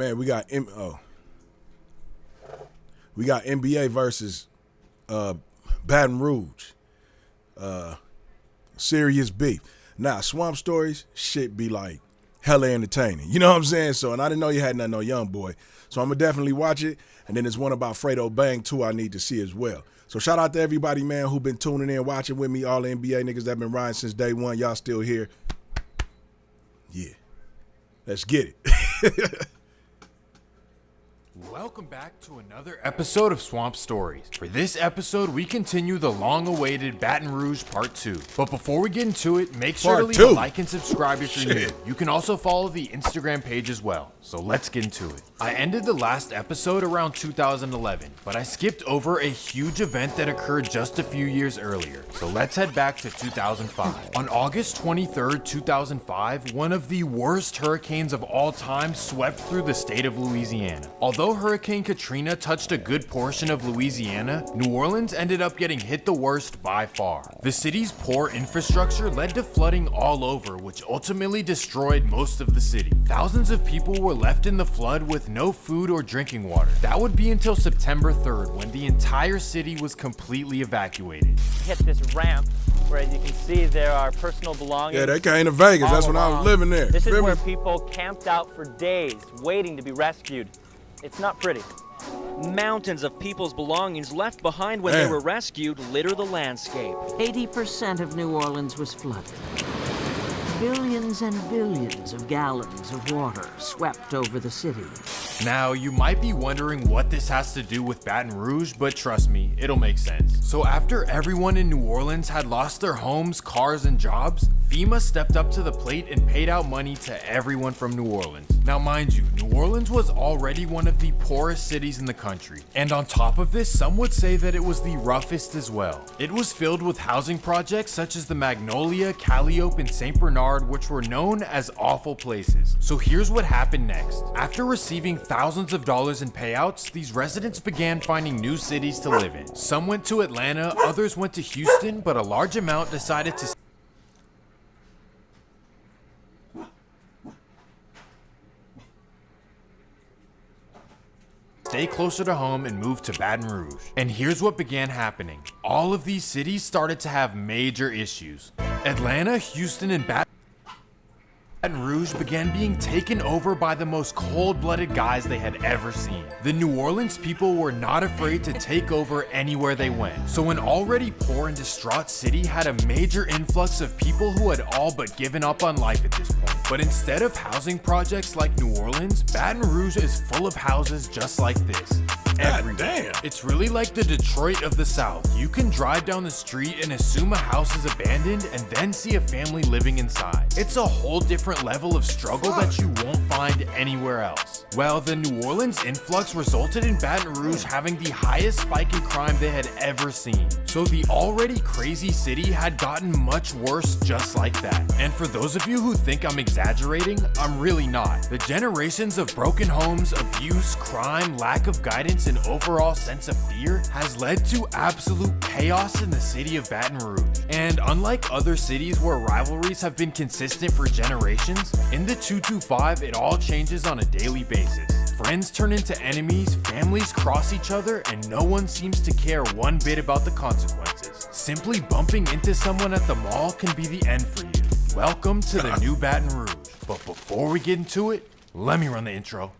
Man, we got NBA versus Baton Rouge. Serious beef. Now, Swamp Stories shit be like hella entertaining. You know what I'm saying? So, and I didn't know you had nothing on YoungBoy. So I'm gonna definitely watch it. And then there's one about Fredo Bang too I need to see as well. So shout out to everybody, man, who been tuning in, watching with me, all the NBA niggas that been riding since day one. Y'all still here. Yeah. Let's get it. Welcome back to another episode of Swamp Stories. For this episode, we continue the long-awaited Baton Rouge Part 2. But before we get into it, make sure to leave a like and subscribe if you're new. You can also follow the Instagram page as well. So let's get into it. I ended the last episode around 2011, but I skipped over a huge event that occurred just a few years earlier. So let's head back to 2005. On August 23rd, 2005, one of the worst hurricanes of all time swept through the state of Louisiana. Although Hurricane Katrina touched a good portion of Louisiana, New Orleans ended up getting hit the worst by far. The city's poor infrastructure led to flooding all over, which ultimately destroyed most of the city. Thousands of people were left in the flood with no food or drinking water. That would be until September 3rd, when the entire city was completely evacuated. Hit this ramp where, as you can see, there are personal belongings. Yeah, they came to Vegas. That's when I was living there. This is where people camped out for days, waiting to be rescued. It's not pretty. Mountains of people's belongings left behind when they were rescued litter the landscape. 80% of New Orleans was flooded. Billions and billions of gallons of water swept over the city. Now, you might be wondering what this has to do with Baton Rouge, but trust me, it'll make sense. So after everyone in New Orleans had lost their homes, cars, and jobs, FEMA stepped up to the plate and paid out money to everyone from New Orleans. Now mind you, New Orleans was already one of the poorest cities in the country. And on top of this, some would say that it was the roughest as well. It was filled with housing projects such as the Magnolia, Calliope, and St. Bernard, which were known as awful places. So here's what happened next. After receiving thousands of dollars in payouts, these residents began finding new cities to live in. Some went to Atlanta, others went to Houston, but a large amount decided to stay closer to home and move to Baton Rouge. And here's what began happening. All of these cities started to have major issues. Atlanta, Houston, and Baton Rouge began being taken over by the most cold-blooded guys they had ever seen. The New Orleans people were not afraid to take over anywhere they went. So an already poor and distraught city had a major influx of people who had all but given up on life at this point. But instead of housing projects like New Orleans, Baton Rouge is full of houses just like this. Damn. It's really like the Detroit of the South. You can drive down the street and assume a house is abandoned and then see a family living inside. It's a whole different level of struggle that you won't find anywhere else. Well, the New Orleans influx resulted in Baton Rouge having the highest spike in crime they had ever seen. So the already crazy city had gotten much worse just like that. And for those of you who think I'm exaggerating, I'm really not. The generations of broken homes, abuse, crime, lack of guidance, and overall sense of fear has led to absolute chaos in the city of Baton Rouge. And unlike other cities where rivalries have been consistent for generations, in the 225 it all changes on a daily basis. Friends turn into enemies, families cross each other, and no one seems to care one bit about the consequences. Simply bumping into someone at the mall can be the end for you. Welcome to the new Baton Rouge. But before we get into it, let me run the intro.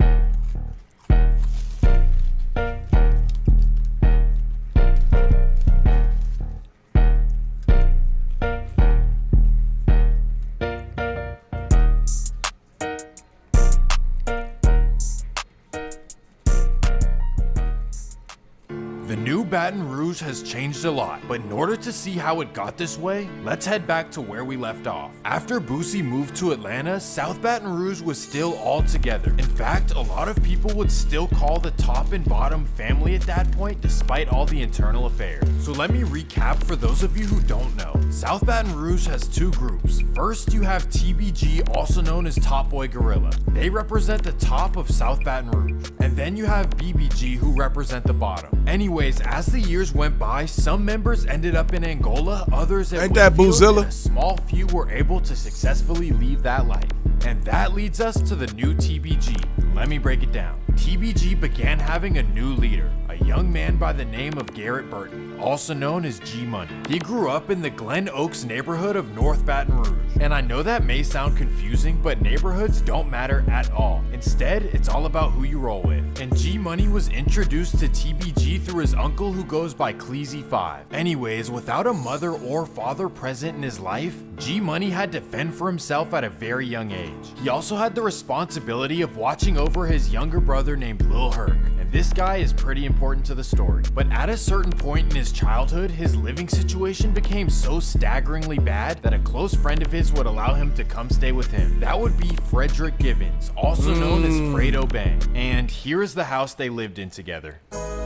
The new Baton Rouge has changed a lot, but in order to see how it got this way, let's head back to where we left off. After Boosie moved to Atlanta, South Baton Rouge was still all together. In fact, a lot of people would still call the top and bottom family at that point, despite all the internal affairs. So let me recap for those of you who don't know. South Baton Rouge has two groups. First, you have TBG, also known as Top Boy Gorilla. They represent the top of South Baton Rouge. And then you have BBG, who represent the bottom. Anyway, Anyways, as the years went by, some members ended up in Angola, others at Ain't that Whitfield, Boozilla? and a small few were able to successfully leave that life. And that leads us to the new TBG. Let me break it down. TBG began having a new leader, a young man by the name of Garrett Burton, also known as G Money. He grew up in the Glen Oaks neighborhood of North Baton Rouge. And I know that may sound confusing, but neighborhoods don't matter at all. Instead, it's all about who you roll with. And G Money was introduced to TBG through his uncle who goes by Cleasy5. Anyways, without a mother or father present in his life, G Money had to fend for himself at a very young age. He also had the responsibility of watching over his younger brother named Lil Herc, and this guy is pretty important to the story. But at a certain point in his childhood, his living situation became so staggeringly bad that a close friend of his would allow him to come stay with him. That would be Frederick Givens, also known as Fredo Bang, and here is the house they lived in together.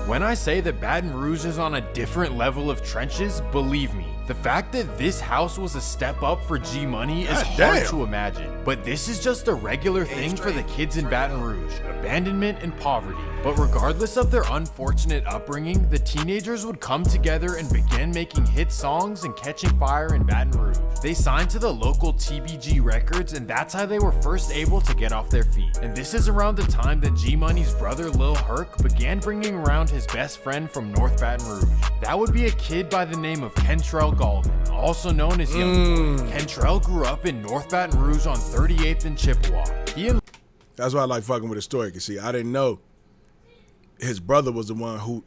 When I say that Baton Rouge is on a different level of trenches, believe me, the fact that this house was a step up for G Money is hard to imagine. But this is just a regular thing for the kids in Baton Rouge, abandonment and poverty. But regardless of their unfortunate upbringing, the teenagers would come together and begin making hit songs and catching fire in Baton Rouge. They signed to the local TBG Records, and that's how they were first able to get off their feet. And this is around the time that G Money's brother Lil Herc began bringing around his best friend from North Baton Rouge. That would be a kid by the name of Kentrell Gallman, also known as YoungBoy. Kentrell grew up in North Baton Rouge on 38th and Chippewa. That's why I like fucking with the story, because see, I didn't know his brother was the one who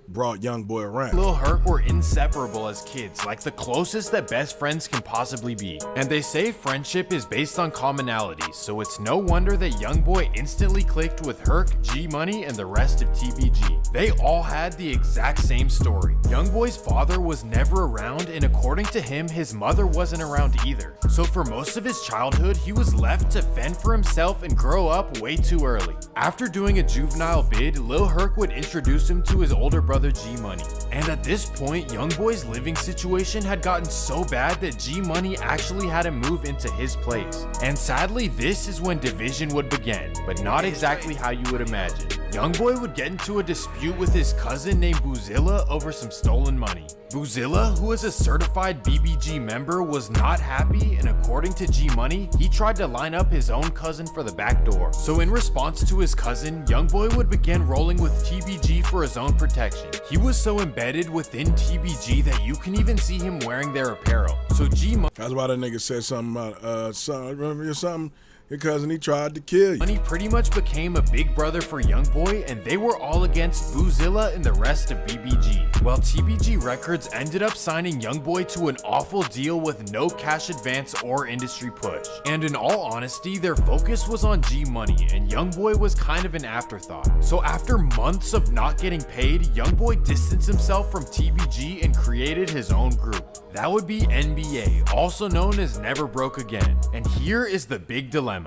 brought YoungBoy around. Lil Herc were inseparable as kids, like the closest that best friends can possibly be. And they say friendship is based on commonalities, so it's no wonder that YoungBoy instantly clicked with Herc, G Money, and the rest of TBG. They all had the exact same story. YoungBoy's father was never around, and according to him, his mother wasn't around either. So for most of his childhood, he was left to fend for himself and grow up way too early. After doing a juvenile bid, Lil Herc would introduce him to his older brother G Money. And at this point, YoungBoy's living situation had gotten so bad that G Money actually had to move into his place. And sadly, this is when division would begin, but not exactly how you would imagine. YoungBoy would get into a dispute with his cousin named Boozilla over some stolen money. Boozilla, who is a certified BBG member, was not happy, and according to G Money, he tried to line up his own cousin for the back door. So in response to his cousin, YoungBoy would begin rolling with TBG for his own protection. He was so embedded within TBG that you can even see him wearing their apparel. So G Money— That's why that nigga said something about, remember something? Your cousin, he tried to kill you. Money pretty much became a big brother for YoungBoy, and they were all against Boozilla and the rest of BBG. While TBG Records ended up signing YoungBoy to an awful deal with no cash advance or industry push. And in all honesty, their focus was on G Money, and YoungBoy was kind of an afterthought. So after months of not getting paid, YoungBoy distanced himself from TBG and created his own group. That would be NBA, also known as Never Broke Again. And here is the big dilemma.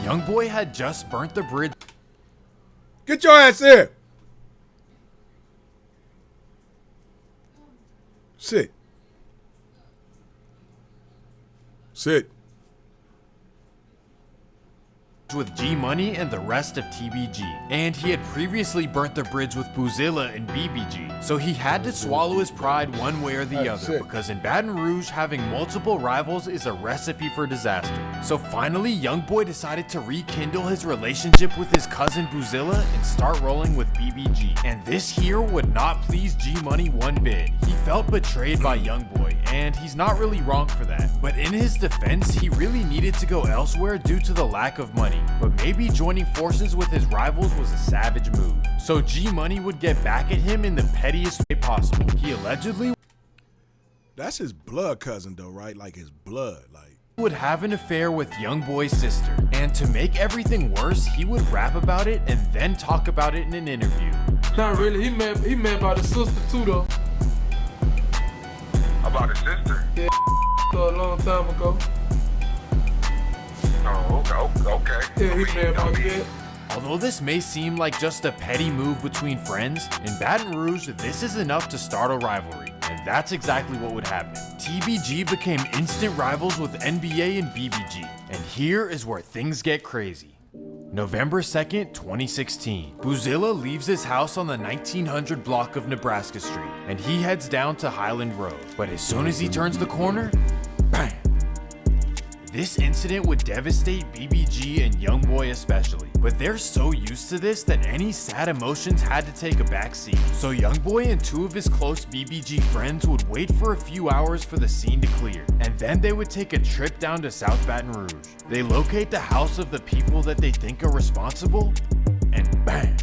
YoungBoy had just burnt the bridge. Get your ass here. Sit. Sit. With G Money and the rest of TBG, and he had previously burnt the bridge with Boozilla and BBG, so he had to swallow his pride one way or the other, because in Baton Rouge, having multiple rivals is a recipe for disaster. So finally, YoungBoy decided to rekindle his relationship with his cousin Boozilla and start rolling with BBG, and this here would not please G Money one bit. He felt betrayed by YoungBoy, and he's not really wrong for that, but in his defense, he really needed to go elsewhere due to the lack of money. But maybe joining forces with his rivals was a savage move. So G Money would get back at him in the pettiest way possible. He allegedly— That's his blood cousin though, right? Like his blood, like— would have an affair with YoungBoy's sister. And to make everything worse, he would rap about it and then talk about it in an interview. Not really, he mad about his sister too though. About his sister? Yeah, a long time ago. Oh, okay. Yeah, he mad about that. Although this may seem like just a petty move between friends, in Baton Rouge, this is enough to start a rivalry. And that's exactly what would happen. TBG became instant rivals with NBA and BBG. And here is where things get crazy. November 2nd, 2016. Boozilla leaves his house on the 1900 block of Nebraska Street, and he heads down to Highland Road. But as soon as he turns the corner, bam! This incident would devastate BBG and YoungBoy especially, but they're so used to this that any sad emotions had to take a backseat. So YoungBoy and two of his close BBG friends would wait for a few hours for the scene to clear, and then they would take a trip down to South Baton Rouge. They locate the house of the people that they think are responsible, and bam!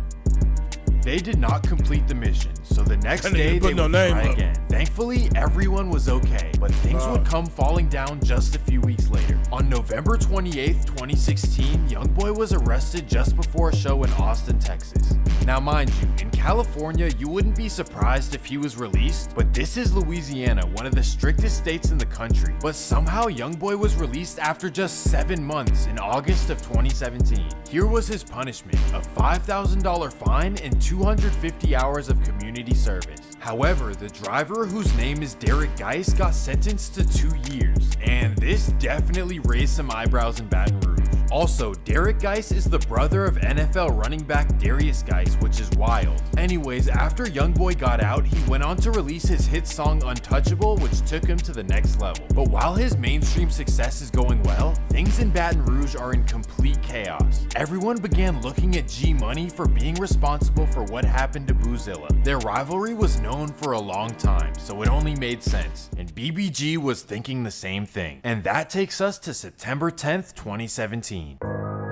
They did not complete the mission, so the next day they would try again. Thankfully, everyone was okay, but things would come falling down just a few weeks later. On November 28th, 2016, YoungBoy was arrested just before a show in Austin, Texas. Now mind you, in California, you wouldn't be surprised if he was released, but this is Louisiana, one of the strictest states in the country. But somehow YoungBoy was released after just 7 months in August of 2017. Here was his punishment, a $5,000 fine and 250 hours of community service. However, the driver, whose name is Derek Geis, got sentenced to 2 years, and this definitely raised some eyebrows in Baton Rouge. Also, Derek Geis is the brother of NFL running back Darius Geis, which is wild. Anyways, after YoungBoy got out, he went on to release his hit song Untouchable, which took him to the next level. But while his mainstream success is going well, things in Baton Rouge are in complete chaos. Everyone began looking at G Money for being responsible for what happened to Boozilla. Their rivalry was known for a long time, so it only made sense, and BBG was thinking the same thing. And that takes us to September 10th, 2017.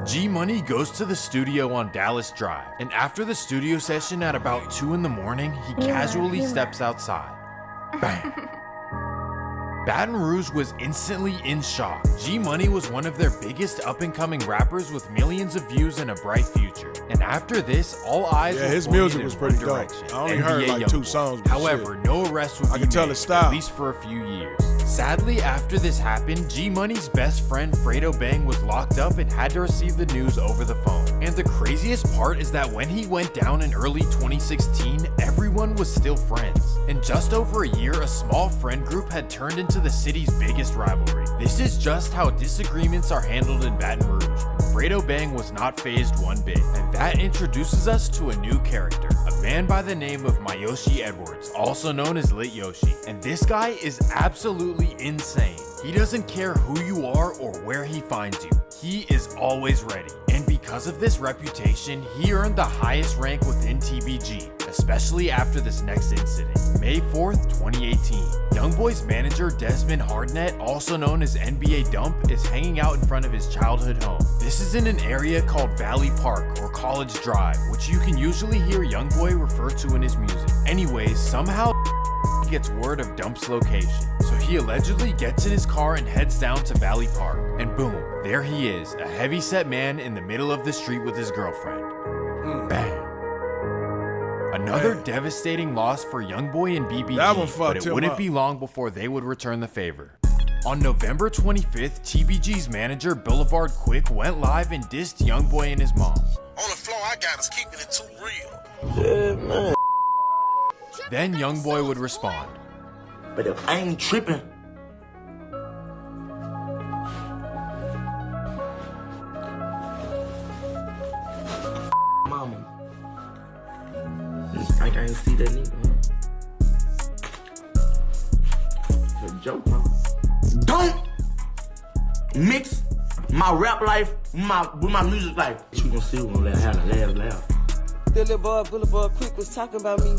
G Money goes to the studio on Dallas Drive, and after the studio session at about 2 in the morning, he casually steps outside. Bang! Baton Rouge was instantly in shock. G Money was one of their biggest up-and-coming rappers with millions of views and a bright future. And after this, all eyes were his pointed music in was one pretty dope. direction. I only NBA heard like 2 songs. But however, shit. no arrest would I be can tell made, his style. at least for a few years. Sadly, after this happened, G Money's best friend Fredo Bang was locked up and had to receive the news over the phone. And the craziest part is that when he went down in early 2016, everyone was still friends. In just over a year, a small friend group had turned into the city's biggest rivalry. This is just how disagreements are handled in Baton Rouge. And Fredo Bang was not fazed one bit. And that introduces us to a new character, a man by the name of Mayoshi Edwards, also known as Lit Yoshi. And this guy is absolutely insane. He doesn't care who you are or where he finds you. He is always ready. And because of this reputation, he earned the highest rank within TBG, especially after this next incident. May 4th, 2018. YoungBoy's manager Desmond Hardnett, also known as NBA Dump, is hanging out in front of his childhood home. This is in an area called Valley Park or College Drive, which you can usually hear YoungBoy refer to in his music. Anyways, somehow gets word of Dump's location, so he allegedly gets in his car and heads down to Valley Park, and boom, there he is, a heavy-set man in the middle of the street with his girlfriend. Bam. Another devastating loss for YoungBoy and BBG, but it wouldn't be long before they would return the favor. On November 25th, TBG's manager Boulevard Quick went live and dissed YoungBoy and his mom. On the floor, I got us keeping it too real. Yeah, man. Then YoungBoy would respond. But if I ain't tripping, mama, I can't see that nigga, huh? A joke, huh? Don't mix my rap life with my music life. You gonna see who gonna laugh. Boulevard Quick was talking about me.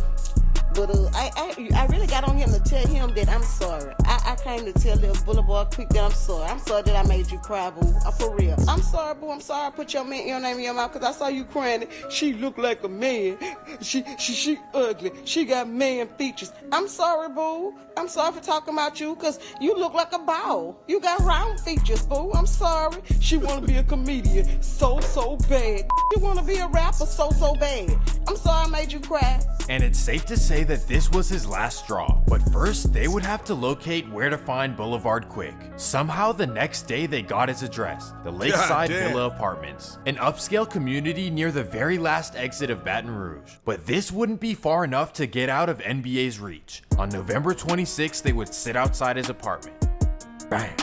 But I really got on him to tell him that I'm sorry. I came to tell little Boulevard Quick that I'm sorry. I'm sorry that I made you cry, boo. For real. I'm sorry, boo. I'm sorry I put your name in your mouth because I saw you crying. She looked like a man. She ugly. She got man features. I'm sorry, boo. I'm sorry for talking about you because you look like a ball. You got round features, boo. I'm sorry. She want to be a comedian so bad. You want to be a rapper so bad. I'm sorry I made you cry. And it's safe to say that this was his last straw. But first, they would have to locate where to find Boulevard Quick. Somehow the next day they got his address, the Lakeside Villa Apartments, an upscale community near the very last exit of Baton Rouge. But this wouldn't be far enough to get out of NBA's reach. On November 26th, they would sit outside his apartment. Bang.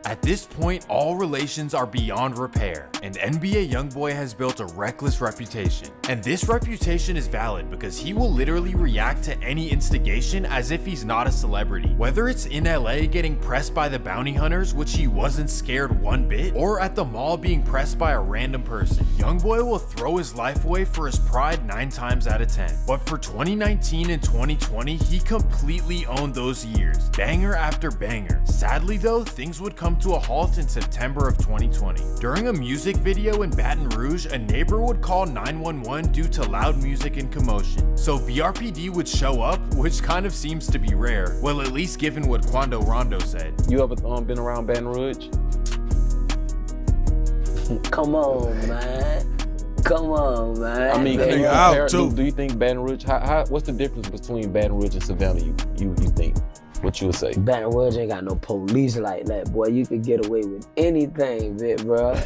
At this point, all relations are beyond repair, and NBA YoungBoy has built a reckless reputation. And this reputation is valid because he will literally react to any instigation as if he's not a celebrity. Whether it's in LA getting pressed by the bounty hunters, which he wasn't scared one bit, or at the mall being pressed by a random person, YoungBoy will throw his life away for his pride 9 times out of 10. But for 2019 and 2020, he completely owned those years, banger after banger. Sadly though, things would come to a halt in September of 2020. During a music video in Baton Rouge, a neighbor would call 911 due to loud music and commotion. So BRPD would show up, which kind of seems to be rare. Well, at least given what Quando Rondo said. You ever been around Baton Rouge? Come on, man. Come on, man. I mean, can you compare, do you think Baton Rouge, what's the difference between Baton Rouge and Savannah, you think? What you would say? Baton Rouge ain't got no police like that, boy. You could get away with anything, bro.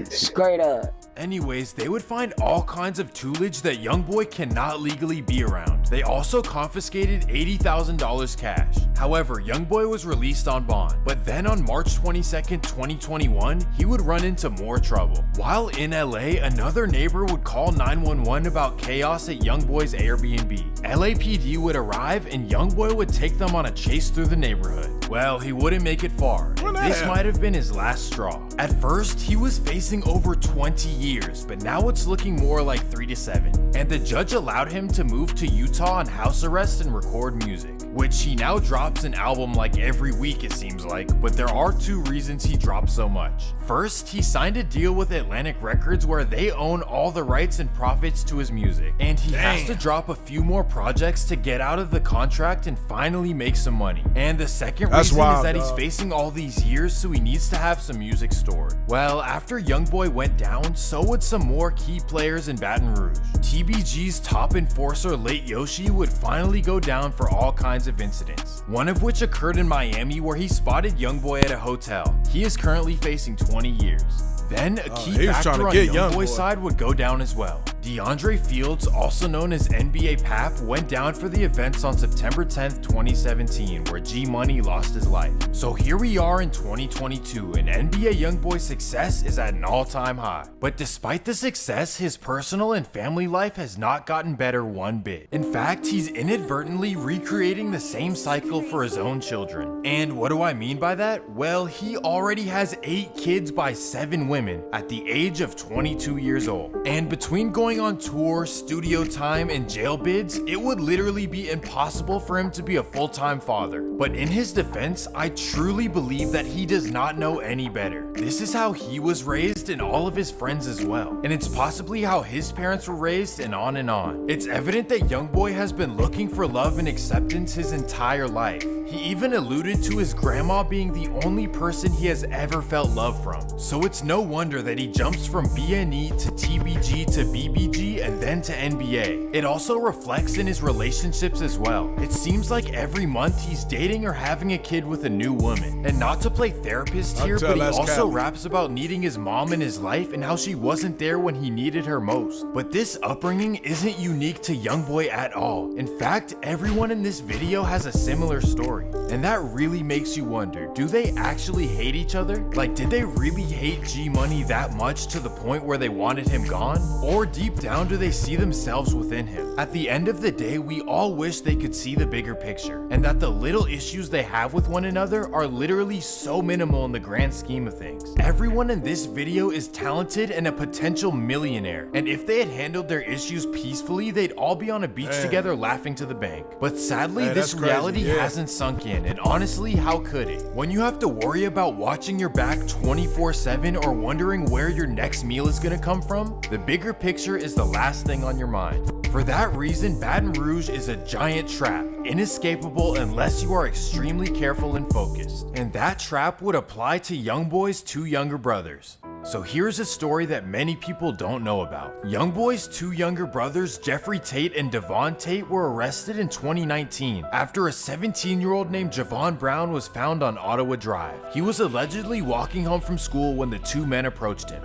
Straight up. Anyways, they would find all kinds of toolage that YoungBoy cannot legally be around. They also confiscated $80,000 cash. However, YoungBoy was released on bond. But then on March 22nd, 2021, he would run into more trouble. While in LA, another neighbor would call 911 about chaos at YoungBoy's Airbnb. LAPD would arrive and YoungBoy would take them on a chase through the neighborhood. Well, he wouldn't make it far. This might have been his last straw. At first, he was facing over 20 years, but now it's looking more like 3 to 7. And the judge allowed him to move to Utah on house arrest and record music, which he now drops an album like every week it seems like, but there are 2 reasons he dropped so much. First, he signed a deal with Atlantic Records where they own all the rights and profits to his music, and he has to drop a few more projects to get out of the contract and finally make some money. And the second reason is that he's facing all these years, so he needs to have some music stored. Well, after YoungBoy went down, so would some more key players in Baton Rouge. TBG's top enforcer Late Yoshi would finally go down for all kinds of incidents, one of which occurred in Miami where he spotted YoungBoy at a hotel. He is currently facing 20 years. Then a key factor on YoungBoy's side would go down as well. DeAndre Fields, also known as NBA Pap, went down for the events on September 10th, 2017, where G Money lost his life. So here we are in 2022, and NBA YoungBoy's success is at an all-time high. But despite the success, his personal and family life has not gotten better one bit. In fact, he's inadvertently recreating the same cycle for his own children. And what do I mean by that? Well, he already has 8 kids by 7 women at the age of 22 years old. And between going on tour, studio time, and jail bids, it would literally be impossible for him to be a full-time father. But in his defense, I truly believe that he does not know any better. This is how he was raised and all of his friends as well. And it's possibly how his parents were raised and on and on. It's evident that YoungBoy has been looking for love and acceptance his entire life. He even alluded to his grandma being the only person he has ever felt love from. So it's no wonder that he jumps from BNE to TBG to BBG and then to NBA. It also reflects in his relationships as well. It seems like every month he's dating or having a kid with a new woman. And not to play therapist here, but he also raps about needing his mom in his life and how she wasn't there when he needed her most. But this upbringing isn't unique to YoungBoy at all. In fact, everyone in this video has a similar story. And that really makes you wonder, do they actually hate each other? Like, did they really hate G Money that much to the point where they wanted him gone? Or deep down, do they see themselves within him? At the end of the day, we all wish they could see the bigger picture, and that the little issues they have with one another are literally so minimal in the grand scheme of things. Everyone in this video is talented and a potential millionaire, and if they had handled their issues peacefully, they'd all be on a beach together laughing to the bank. But sadly, this reality hasn't sunk in, and honestly, how could it? When you have to worry about watching your back 24/7 or wondering where your next meal is gonna come from, the bigger picture is the last thing on your mind. For that reason, Baton Rouge is a giant trap, inescapable unless you are extremely careful and focused. And that trap would apply to YoungBoy's 2 younger brothers. So here's a story that many people don't know about. YoungBoy's 2 younger brothers, Jeffrey Tate and Devon Tate, were arrested in 2019 after a 17-year-old named Javon Brown was found on Ottawa Drive. He was allegedly walking home from school when the 2 men approached him.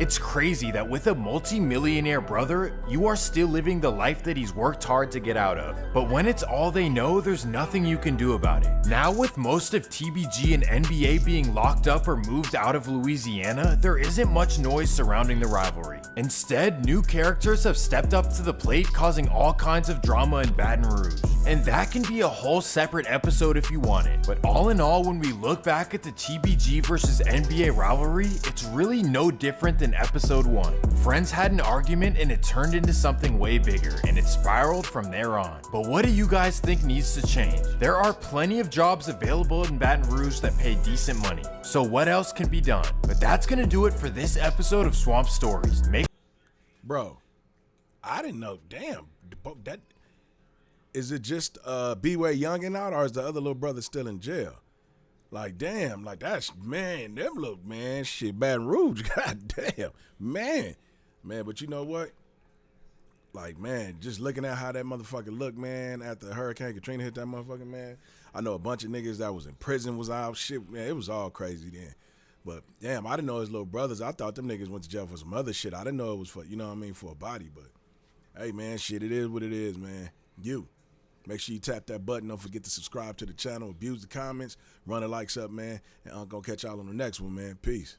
It's crazy that with a multi-millionaire brother, you are still living the life that he's worked hard to get out of. But when it's all they know, there's nothing you can do about it. Now with most of TBG and NBA being locked up or moved out of Louisiana, there isn't much noise surrounding the rivalry. Instead, new characters have stepped up to the plate, causing all kinds of drama in Baton Rouge. And that can be a whole separate episode if you want it. But all in all, when we look back at the TBG versus NBA rivalry, it's really no different than episode 1. Friends had an argument and it turned into something way bigger, and it spiraled from there on. But what do you guys think needs to change? There are plenty of jobs available in Baton Rouge that pay decent money. So what else can be done? But that's gonna do it for this episode of Swamp Stories. Bro, I didn't know. Damn, that is it just B-Way Youngin out, or is the other little brother still in jail? Like, damn, like that's, man, them look, man, shit, Baton Rouge, god damn, man, but you know what? Like, man, just looking at how that motherfucker looked, man, after Hurricane Katrina hit that motherfucker, man, I know a bunch of niggas that was in prison was out, shit, man, it was all crazy then. But, damn, I didn't know his little brothers. I thought them niggas went to jail for some other shit. I didn't know it was for, you know what I mean, for a body. But, hey, man, shit, it is what it is, man. Make sure you tap that button. Don't forget to subscribe to the channel. Abuse the comments. Run the likes up, man. And I'm going to catch y'all on the next one, man. Peace.